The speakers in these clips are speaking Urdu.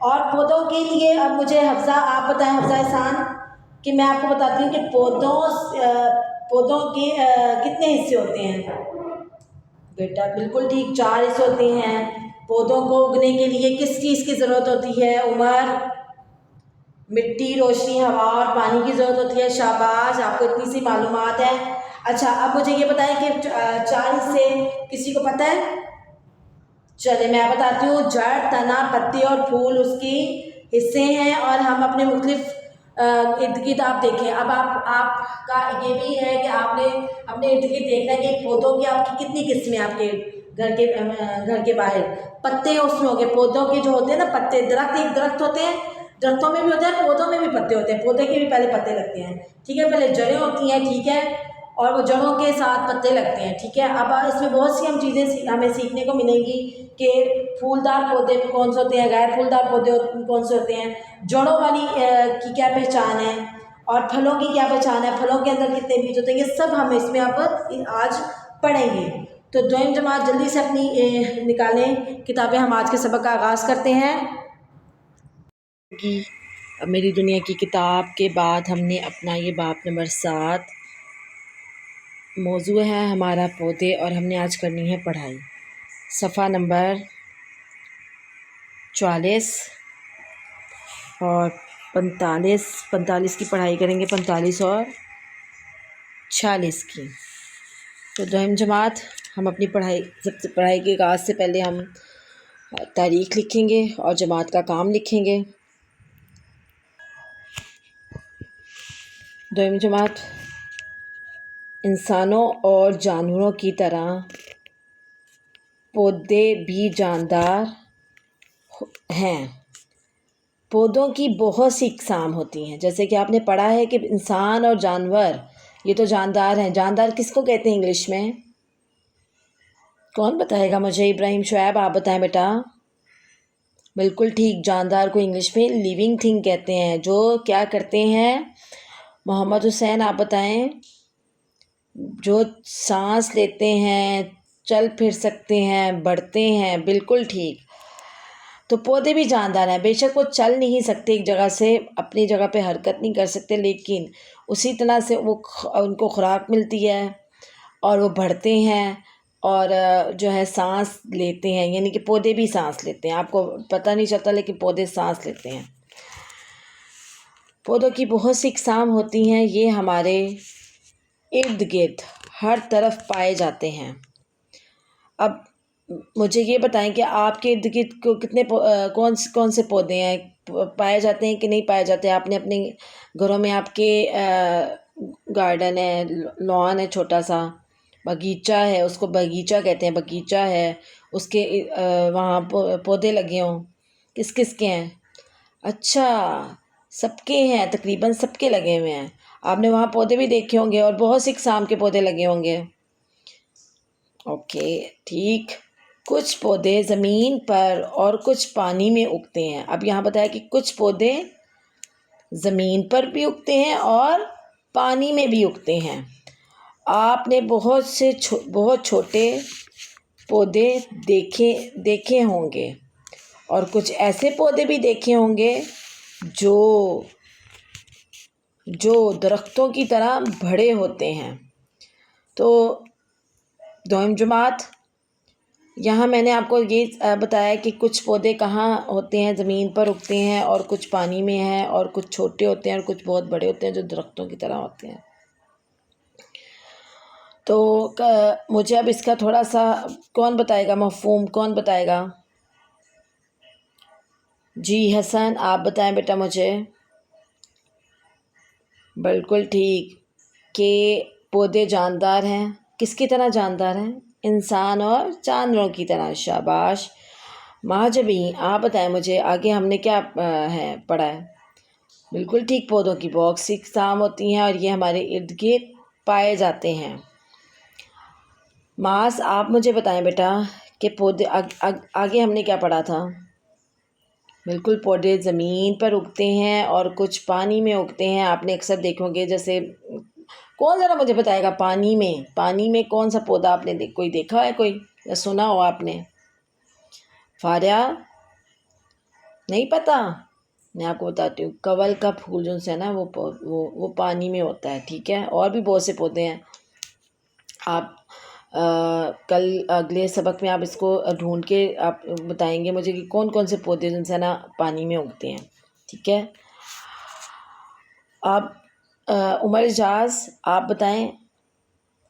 اور پودوں کے لیے اب مجھے حفظہ آپ بتائیں، حفظہ احسان، کہ میں آپ کو بتاتی ہوں کہ پودوں کے کتنے حصے ہوتے ہیں بیٹا؟ بالکل ٹھیک، 4 حصے ہوتے ہیں۔ پودوں کو اگنے کے لیے کس چیز کی ضرورت ہوتی ہے عمر؟ مٹی، روشنی، ہوا اور پانی کی ضرورت ہوتی ہے۔ شاباش، آپ کو اتنی سی معلومات ہے۔ اچھا، اب مجھے یہ بتائیں کہ 4 حصے کسی کو پتہ ہے؟ چلے میں بتاتی ہوں، جڑ، تنا، پتے اور پھول اس کی حصے ہیں، اور ہم اپنے مختلف ارد گرد آپ دیکھیں۔ اب آپ کا یہ بھی ہے کہ آپ نے اپنے ارد گرد دیکھنا ہے کہ پودوں کی آپ کی کتنی قسمیں آپ کے گھر کے باہر پتے اس میں ہو گئے۔ پودوں کے جو ہوتے ہیں نا پتے، ایک درخت ہوتے ہیں، درختوں میں بھی ہوتے ہیں، پودوں میں بھی پتے ہوتے ہیں، پودے کے بھی پہلے پتے لگتے ہیں، ٹھیک ہے، پہلے جڑیں ہوتی ہیں، ٹھیک ہے، اور وہ جڑوں کے ساتھ پتے لگتے ہیں، ٹھیک ہے۔ اب اس میں بہت سی ہم چیزیں ہمیں سیکھنے کو ملیں گی کہ پھولدار پودے کون سے ہوتے ہیں، غیر پھولدار پودے کون سے ہوتے ہیں، جڑوں والی کی کیا پہچان ہے، اور پھلوں کی کیا پہچان ہے، پھلوں کے اندر کتنے بیج ہوتے ہیں، یہ سب ہم اس میں اب آج پڑھیں گے۔ تو دوئم جماعت جلدی سے اپنی نکالیں کتابیں، ہم آج کے سبق کا آغاز کرتے ہیں۔ میری دنیا کی کتاب کے بعد ہم نے اپنا یہ باب نمبر 7 موضوع ہے ہمارا پودے، اور ہم نے آج کرنی ہے پڑھائی۔ صفحہ نمبر 44 اور 45 کی پڑھائی کریں گے، 45 اور 46 کی۔ تو دوئم جماعت ہم اپنی پڑھائی کے آغاز سے پہلے ہم تاریخ لکھیں گے اور جماعت کا کام لکھیں گے۔ دوئم جماعت، انسانوں اور جانوروں کی طرح پودے بھی جاندار ہیں۔ پودوں کی بہت سی اقسام ہوتی ہیں، جیسے کہ آپ نے پڑھا ہے کہ انسان اور جانور یہ تو جاندار ہیں۔ جاندار کس کو کہتے ہیں انگلش میں؟ کون بتائے گا مجھے؟ ابراہیم شعیب، آپ بتائیں بیٹا۔ بالکل ٹھیک، جاندار کو انگلش میں لیونگ تھنگ کہتے ہیں، جو کیا کرتے ہیں؟ محمد حسین، آپ بتائیں۔ جو سانس لیتے ہیں، چل پھر سکتے ہیں، بڑھتے ہیں، بالکل ٹھیک۔ تو پودے بھی جاندار ہیں، بے شک وہ چل نہیں سکتے ایک جگہ سے، اپنی جگہ پہ حرکت نہیں کر سکتے، لیکن اسی طرح سے ان کو خوراک ملتی ہے اور وہ بڑھتے ہیں اور جو ہے سانس لیتے ہیں، یعنی کہ پودے بھی سانس لیتے ہیں۔ آپ کو پتہ نہیں چلتا لیکن پودے سانس لیتے ہیں۔ پودوں کی بہت سی اقسام ہوتی ہیں، یہ ہمارے ارد گرد ہر طرف پائے جاتے ہیں۔ اب مجھے یہ بتائیں کہ آپ کے ارد گرد کتنے کون سے پودے ہیں، پائے جاتے ہیں کہ نہیں پائے جاتے؟ آپ نے اپنے گھروں میں، آپ کے گارڈن ہے، لان ہے، چھوٹا سا باغیچہ ہے، اس کو باغیچہ کہتے ہیں، باغیچہ ہے، اس کے وہاں پودے لگے ہوں، کس کس کے ہیں؟ اچھا، سب کے ہیں، تقریباً سب کے لگے ہوئے ہیں۔ آپ نے وہاں پودے بھی دیکھے ہوں گے اور بہت سی اقسام کے پودے لگے ہوں گے۔ اوکے، ٹھیک۔ کچھ پودے زمین پر اور کچھ پانی میں اگتے ہیں۔ اب یہاں بتایا کہ کچھ پودے زمین پر بھی اگتے ہیں اور پانی میں بھی اگتے ہیں۔ آپ نے بہت چھوٹے پودے دیکھے ہوں گے اور کچھ ایسے پودے بھی دیکھے ہوں گے جو درختوں کی طرح بڑے ہوتے ہیں۔ تو دوئم جماعت، یہاں میں نے آپ کو یہ بتایا کہ کچھ پودے کہاں ہوتے ہیں، زمین پر اگتے ہیں، اور کچھ پانی میں ہیں، اور کچھ چھوٹے ہوتے ہیں اور کچھ بہت بڑے ہوتے ہیں جو درختوں کی طرح ہوتے ہیں۔ تو مجھے اب اس کا تھوڑا سا کون بتائے گا مفہوم؟ کون بتائے گا؟ جی حسن، آپ بتائیں بیٹا مجھے۔ بالکل ٹھیک، کہ پودے جاندار ہیں، کس کی طرح جاندار ہیں؟ انسان اور جانوروں کی طرح۔ شاباش ماجبین، آپ بتائیں مجھے آگے ہم نے کیا پڑھا ہے؟ بالکل ٹھیک، پودوں کی بہت سی اقسام ہوتی ہیں اور یہ ہمارے ارد گرد پائے جاتے ہیں۔ ماس، آپ مجھے بتائیں بیٹا کہ پودے آگے ہم نے کیا پڑھا تھا؟ بالکل، پودے زمین پر اگتے ہیں اور کچھ پانی میں اگتے ہیں۔ آپ نے اکثر دیکھو گے، جیسے کون ذرا مجھے بتائے گا پانی میں کون سا پودا آپ نے کوئی دیکھا ہے، کوئی یا سنا ہو آپ نے؟ فاریہ، نہیں پتہ؟ میں آپ کو بتاتی ہوں. کنول کا پھول جو ہے نا وہ پانی میں ہوتا ہے. ٹھیک ہے، اور بھی بہت سے پودے ہیں. آپ کل اگلے سبق میں آپ اس کو ڈھونڈ کے آپ بتائیں گے مجھے کہ کون کون سے پودے جو ہے نا پانی میں اگتے ہیں. ٹھیک ہے. آپ عمر اجاز آپ بتائیں.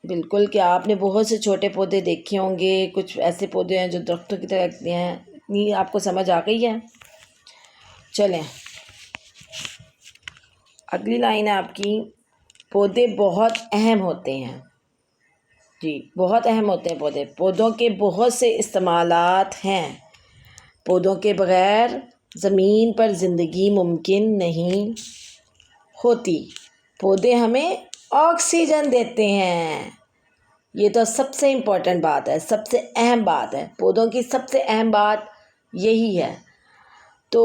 بالکل، کہ آپ نے بہت سے چھوٹے پودے دیکھے ہوں گے، کچھ ایسے پودے ہیں جو درختوں کی طرح لگتے ہیں. نہیں، آپ کو سمجھ آ گئی ہے؟ چلیں اگلی لائن ہے آپ کی. پودے بہت اہم ہوتے ہیں. جی، بہت اہم ہوتے ہیں پودے. پودوں کے بہت سے استعمالات ہیں. پودوں کے بغیر زمین پر زندگی ممکن نہیں ہوتی. پودے ہمیں آکسیجن دیتے ہیں. یہ تو سب سے امپورٹنٹ بات ہے، سب سے اہم بات ہے. پودوں کی سب سے اہم بات یہی ہے. تو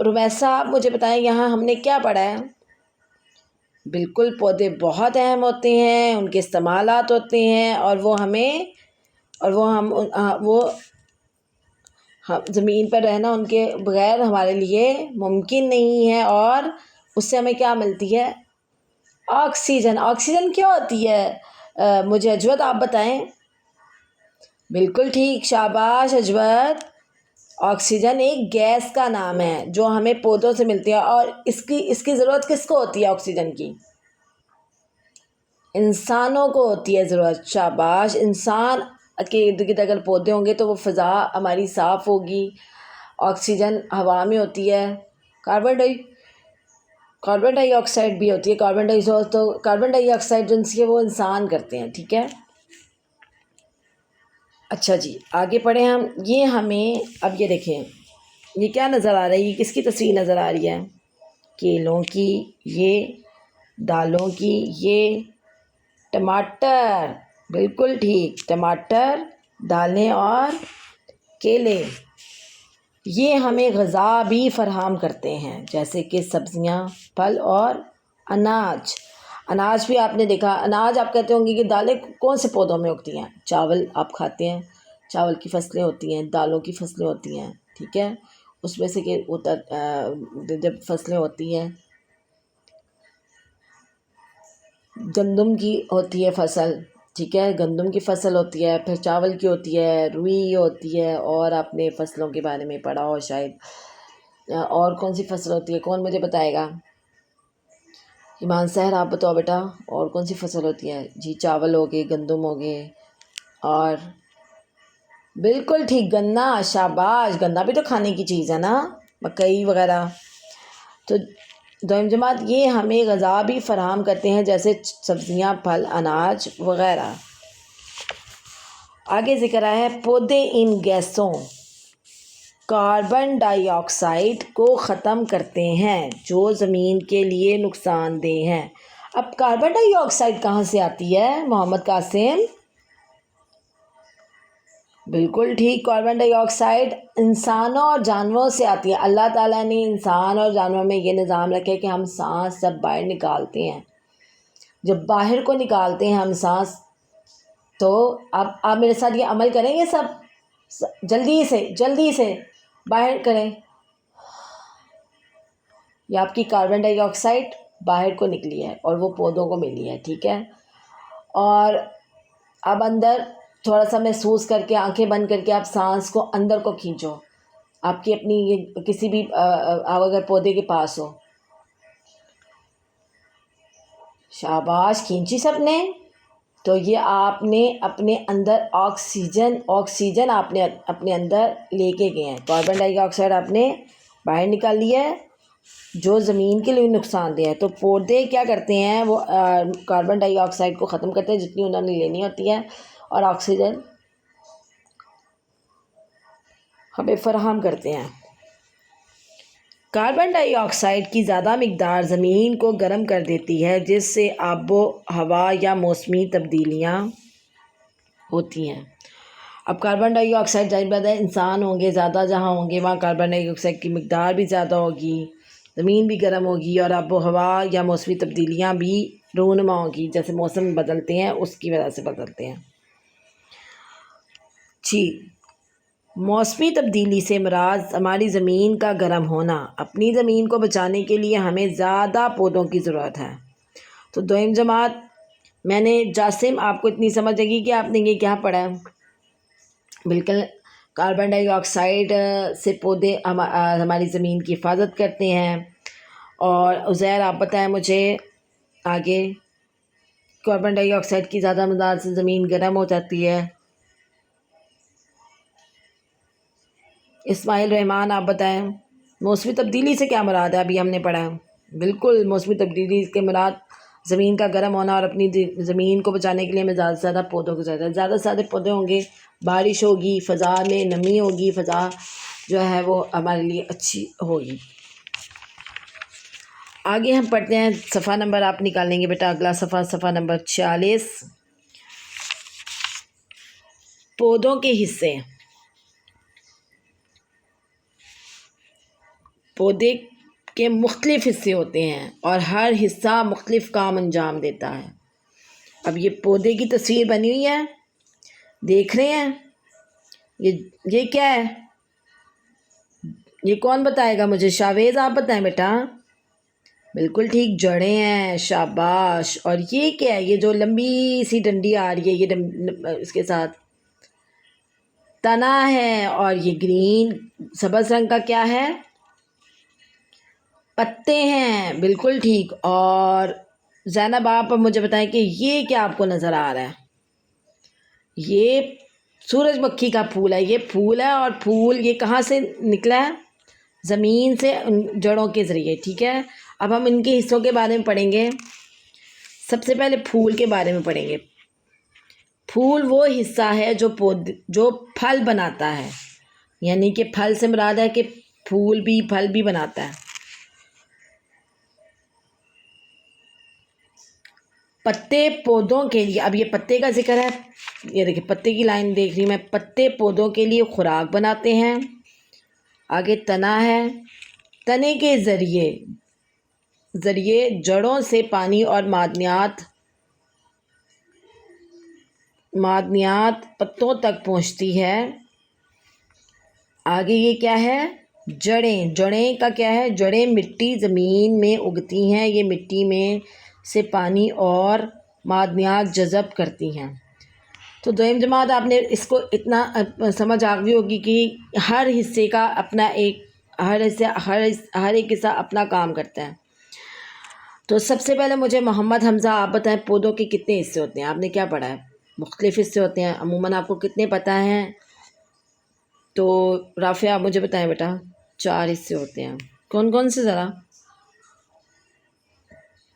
رمیسہ آپ مجھے بتائیں یہاں ہم نے کیا پڑھا ہے؟ بالکل، پودے بہت اہم ہوتے ہیں، ان کے استعمالات ہوتے ہیں، اور وہ زمین پر رہنا ان کے بغیر ہمارے لیے ممکن نہیں ہے. اور اس سے ہمیں کیا ملتی ہے؟ آکسیجن. آکسیجن کیا ہوتی ہے؟ مجھے اجود آپ بتائیں. بالکل ٹھیک، شاباش اجود. آکسیجن ایک گیس کا نام ہے جو ہمیں پودوں سے ملتی ہے. اور اس کی ضرورت کس کو ہوتی ہے آکسیجن کی؟ انسانوں کو ہوتی ہے ضرورت. شاباش. انسان کے ارد گرد اگر پودے ہوں گے تو وہ فضا ہماری صاف ہوگی. آکسیجن ہوا میں ہوتی ہے. کاربن ڈائی آکسائڈ بھی ہوتی ہے. کاربن ڈائی آکسائڈ جو ہے وہ انسان کرتے ہیں. ٹھیک ہے. اچھا جی، آگے پڑھیں ہم. یہ ہمیں اب یہ دیکھیں، یہ کیا نظر آ رہی ہے؟ کس کی تصویر نظر آ رہی ہے؟ کیلوں کی، یہ دالوں کی، یہ ٹماٹر. بالکل ٹھیک، ٹماٹر، دالیں اور کیلے یہ ہمیں غذا بھی فراہم کرتے ہیں، جیسے کہ سبزیاں، پھل اور اناج. اناج بھی آپ نے دیکھا. اناج آپ کہتے ہوں گے کہ دالیں کون سے پودوں میں اگتی ہیں؟ چاول آپ کھاتے ہیں، چاول کی فصلیں ہوتی ہیں، دالوں کی فصلیں ہوتی ہیں. ٹھیک ہے. اس میں سے کہ جب فصلیں ہوتی ہیں، گندم کی ہوتی ہے فصل. ٹھیک ہے، گندم کی فصل ہوتی ہے، پھر چاول کی ہوتی ہے، روئی ہوتی ہے، اور آپ نے فصلوں کے بارے میں پڑھا ہو شاید. اور کون سی فصل ہوتی ہے؟ کون مجھے بتائے گا؟ ایمان سحر آپ بتاؤ بیٹا، اور کون سی فصل ہوتی ہے؟ جی، چاول ہو گئے، گندم ہو گئے، اور بالکل ٹھیک، گنا. شاباش. گنا بھی تو کھانے کی چیز ہے نا، مکئی وغیرہ. تو دوئم جماعت یہ ہمیں غذا بھی فراہم کرتے ہیں، جیسے سبزیاں، پھل، اناج وغیرہ. آگے ذکر آیا ہے پودے ان گیسوں کاربن ڈائی آکسائڈ کو ختم کرتے ہیں جو زمین کے لیے نقصان دہ ہیں. اب کاربن ڈائی آکسائڈ کہاں سے آتی ہے محمد قاسم؟ بالکل ٹھیک، کاربن ڈائی آکسائڈ انسانوں اور جانوروں سے آتی ہے. اللہ تعالیٰ نے انسان اور جانوروں میں یہ نظام رکھا ہے کہ ہم سانس جب باہر نکالتے ہیں، جب باہر کو نکالتے ہیں ہم سانس، تو اب آپ میرے ساتھ یہ عمل کریں گے سب؟ جلدی سے باہر کریں. یہ آپ کی کاربن ڈائی آکسائڈ باہر کو نکلی ہے اور وہ پودوں کو ملی ہے. ٹھیک ہے. اور اب اندر تھوڑا سا محسوس کر کے، آنکھیں بند کر کے آپ سانس کو اندر کو کھینچو. آپ کی اپنی یہ کسی بھی اگر پودے کے پاس ہو. شاباش، کھینچی سب نے. تو یہ آپ نے اپنے اندر آکسیجن آپ نے اپنے اندر لے کے گئے ہیں. کاربن ڈائی آکسائڈ آپ نے باہر نکال لیا ہے جو زمین کے لیے نقصان دہ ہے. تو پودے کیا کرتے ہیں؟ وہ کاربن ڈائی آکسائڈ کو ختم کرتے ہیں جتنی انہوں نے لینی ہوتی ہے، اور آکسیجن ہمیں فراہم کرتے ہیں. کاربن ڈائی آکسائڈ کی زیادہ مقدار زمین کو گرم کر دیتی ہے، جس سے آب و ہوا یا موسمی تبدیلیاں ہوتی ہیں. اب کاربن ڈائی آکسائڈ ظاہر بات ہے، انسان ہوں گے زیادہ جہاں ہوں گے وہاں کاربن ڈائی آکسائڈ کی مقدار بھی زیادہ ہوگی، زمین بھی گرم ہوگی، اور آب و ہوا یا موسمی تبدیلیاں بھی رونما ہوگی. جیسے موسم بدلتے ہیں اس کی وجہ سے بدلتے ہیں. جی، موسمی تبدیلی سے مراد ہماری زمین کا گرم ہونا۔ اپنی زمین کو بچانے کے لیے ہمیں زیادہ پودوں کی ضرورت ہے۔ تو دوئم جماعت، میں نے جاسم آپ کو اتنی سمجھ لگی کہ آپ نے یہ کیا پڑھا ہے؟ بالکل، کاربن ڈائی آکسائڈ سے پودے ہماری زمین کی حفاظت کرتے ہیں۔ اور عزیر آپ بتائیں مجھے آگے، کاربن ڈائی آکسائڈ کی زیادہ مقدار سے زمین گرم ہو جاتی ہے۔ اسماعیل رحمان آپ بتائیں موسمی تبدیلی سے کیا مراد ہے؟ ابھی ہم نے پڑھا ہے، بالکل موسمی تبدیلی کے مراد زمین کا گرم ہونا، اور اپنی زمین کو بچانے کے لیے ہمیں زیادہ سے زیادہ پودوں کی ضرورت ہے۔ زیادہ سے زیادہ پودے ہوں گے، بارش ہوگی، فضا میں نمی ہوگی، فضا جو ہے وہ ہمارے لیے اچھی ہوگی۔ آگے ہم پڑھتے ہیں، صفحہ نمبر آپ نکال لیں گے بیٹا، اگلا صفحہ نمبر 46، پودوں کے حصے۔ پودے کے مختلف حصے ہوتے ہیں اور ہر حصہ مختلف کام انجام دیتا ہے۔ اب یہ پودے کی تصویر بنی ہوئی ہے، دیکھ رہے ہیں؟ یہ کیا ہے؟ یہ کون بتائے گا مجھے؟ شاویز آپ بتائیں بیٹا۔ بالکل ٹھیک، جڑیں ہیں، شاباش۔ اور یہ کیا ہے؟ یہ جو لمبی سی ڈنڈی آ رہی ہے، یہ اس کے ساتھ تنا ہے، اور یہ گرین سبز رنگ کا کیا ہے؟ پتے ہیں، بالکل ٹھیک۔ اور زینب آپ مجھے بتائیں کہ یہ کیا آپ کو نظر آ رہا ہے؟ یہ سورج مکھی کا پھول ہے، یہ پھول ہے، اور پھول یہ کہاں سے نکلا ہے؟ زمین سے، جڑوں کے ذریعے، ٹھیک ہے۔ اب ہم ان کے حصوں کے بارے میں پڑھیں گے۔ سب سے پہلے پھول کے بارے میں پڑھیں گے۔ پھول وہ حصہ ہے جو پھل بناتا ہے، یعنی کہ پھل سے مراد ہے کہ پھول بھی پھل بھی بناتا ہے۔ پتے پودوں کے لیے، اب یہ پتے کا ذکر ہے، یہ دیکھیں پتے کی لائن دیکھ رہی میں، پتے پودوں کے لیے خوراک بناتے ہیں۔ آگے تنا ہے، تنے کے ذریعے جڑوں سے پانی اور معدنیات پتوں تک پہنچتی ہے۔ آگے یہ کیا ہے؟ جڑیں کا کیا ہے؟ جڑیں مٹی زمین میں اگتی ہیں، یہ مٹی میں سے پانی اور معدنیات جذب کرتی ہیں۔ تو دوئم جماعت، آپ نے اس کو اتنا سمجھ آ گئی ہوگی کہ ہر حصے کا اپنا ہر ایک حصہ اپنا کام کرتا ہے۔ تو سب سے پہلے مجھے محمد حمزہ آپ بتائیں پودوں کے کتنے حصے ہوتے ہیں؟ آپ نے کیا پڑھا ہے؟ مختلف حصے ہوتے ہیں، عموماً آپ کو کتنے پتہ ہیں؟ تو رافعہ آپ مجھے بتائیں بیٹا، 4 حصے ہوتے ہیں، کون کون سے ذرا؟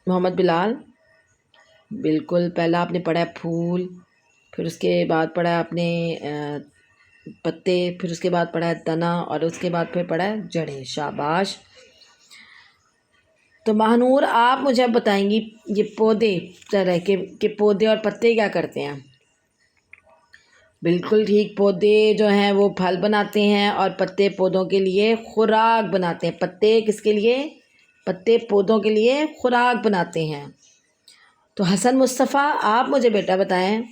محمد بلال، بالکل، پہلا آپ نے پڑھا ہے پھول، پھر اس کے بعد پڑھا ہے آپ نے پتے، پھر اس کے بعد پڑھا ہے تنا، اور اس کے بعد پھر پڑھا ہے جڑیں، شاباش۔ تو ماہنور آپ مجھے اب بتائیں گی یہ پودے طرح کے پودے اور پتے کیا کرتے ہیں؟ بالکل ٹھیک، پودے جو ہیں وہ پھل بناتے ہیں اور پتے پودوں کے لیے خوراک بناتے ہیں۔ پتے کس کے لیے؟ پتے پودوں کے لیے خوراک بناتے ہیں۔ تو حسن مصطفیٰ آپ مجھے بیٹا بتائیں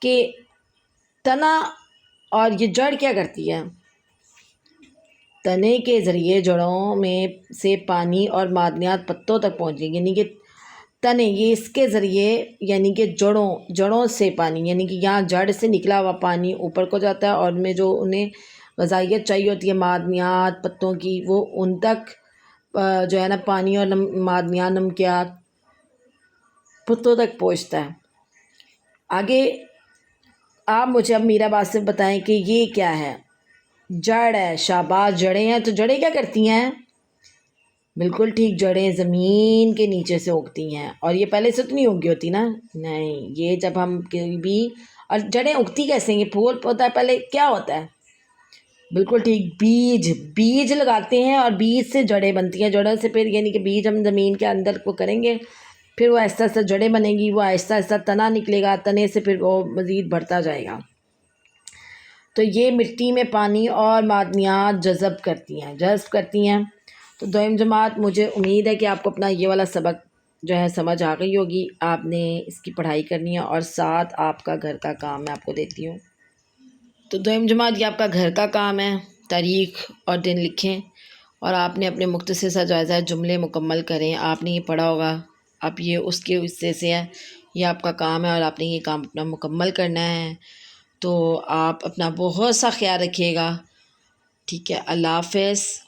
کہ تنا اور یہ جڑ کیا کرتی ہے؟ تنے کے ذریعے جڑوں میں سے پانی اور معدنیات پتوں تک پہنچیں گے، یعنی کہ تنے یہ اس کے ذریعے، یعنی کہ جڑوں سے پانی، یعنی کہ یہاں جڑ سے نکلا ہوا پانی اوپر کو جاتا ہے، اور ان میں جو انہیں غذائیت چاہیے ہوتی ہے معدنیات پتوں کی، وہ ان تک جو ہے نا پانی اور معدنیات نمکیات پتوں تک پہنچتا ہے۔ آگے آپ مجھے اب میرا بات سے بتائیں کہ یہ کیا ہے؟ جڑ ہے، شاباش، جڑیں ہیں۔ تو جڑیں کیا کرتی ہیں؟ بالکل ٹھیک، جڑیں زمین کے نیچے سے اگتی ہیں، اور یہ پہلے سے تو نہیں اگی ہوتی نا، نہیں، یہ جب ہم بھی، اور جڑیں اگتی کیسے ہیں؟ یہ پھول ہوتا ہے، پہلے کیا ہوتا ہے؟ بالکل ٹھیک، بیج لگاتے ہیں، اور بیج سے جڑیں بنتی ہیں، جڑوں سے پھر یعنی کہ بیج ہم زمین کے اندر کو کریں گے، پھر وہ آہستہ آہستہ جڑیں بنے گی، وہ آہستہ آہستہ تنا نکلے گا، تنے سے پھر وہ مزید بڑھتا جائے گا۔ تو یہ مٹی میں پانی اور معدنیات جذب کرتی ہیں۔ تو دوئم جماعت، مجھے امید ہے کہ آپ کو اپنا یہ والا سبق جو ہے سمجھ آ گئی ہوگی، آپ نے اس کی پڑھائی کرنی ہے، اور ساتھ آپ کا گھر کا کام میں آپ کو دیتی ہوں۔ تو دوئم جماعت یہ آپ کا گھر کا کام ہے، تاریخ اور دن لکھیں اور آپ نے اپنے مختصر سا جائزہ جملے مکمل کریں۔ آپ نے یہ پڑھا ہوگا، آپ یہ اس کے حصے سے ہے، یہ آپ کا کام ہے اور آپ نے یہ کام اپنا مکمل کرنا ہے۔ تو آپ اپنا بہت سا خیال رکھیے گا، ٹھیک ہے؟ اللہ حافظ۔